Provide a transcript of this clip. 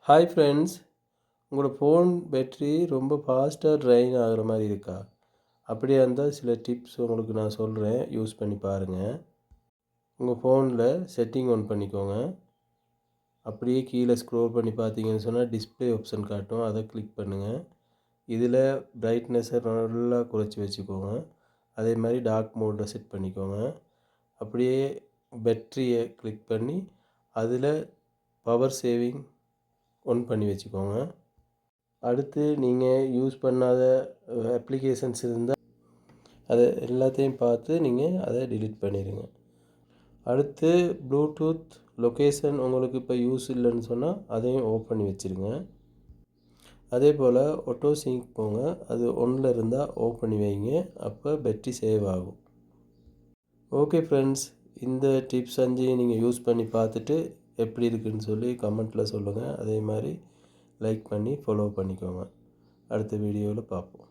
Hi friends, உங்களோட phone battery ரொம்ப ஃபாஸ்ட்டாக ட்ரைன் ஆகிற மாதிரி இருக்கா? அப்படியா இருந்தால் சில டிப்ஸ் உங்களுக்கு நான் சொல்கிறேன், யூஸ் பண்ணி பாருங்கள். உங்கள் ஃபோனில் செட்டிங் ஆன் பண்ணிக்கோங்க. அப்படியே கீழே ஸ்க்ரோல் பண்ணி பார்த்தீங்கன்னு சொன்னால் டிஸ்பிளே ஆப்ஷன் காட்டும், அதை கிளிக் பண்ணுங்கள். இதில் பிரைட்னஸை நல்லா குறைச்சி வச்சுக்கோங்க. அதே மாதிரி டார்க் மோடில் செட் பண்ணிக்கோங்க. அப்படியே பேட்டரியை கிளிக் பண்ணி அதில் பவர் சேவிங் ஒன் பண்ணி வச்சுக்கோங்க. அடுத்து நீங்கள் யூஸ் பண்ணாத அப்ளிகேஷன்ஸ் இருந்தால் அதை எல்லாத்தையும் பார்த்து நீங்கள் அதை டெலீட் பண்ணிடுங்க. அடுத்து ப்ளூடூத் லொக்கேஷன் உங்களுக்கு இப்போ யூஸ் இல்லைன்னு சொன்னால் அதையும் ஆஃப் பண்ணி வச்சுருங்க. அதே போல் ஆட்டோ சிங்க் போங்க, அது ஒன்றில் இருந்தால் ஆஃப் பண்ணி வைங்க, அப்போ பேட்டரி சேவ் ஆகும். ஓகே ஃப்ரெண்ட்ஸ், இந்த டிப்ஸ் 5 நீங்கள் யூஸ் பண்ணி பார்த்துட்டு எப்படி இருக்குதுன்னு சொல்லி கமெண்ட்டில் சொல்லுங்கள். அதே மாதிரி லைக் பண்ணி ஃபாலோ பண்ணிக்கோங்க. அடுத்த வீடியோவில் பார்ப்போம்.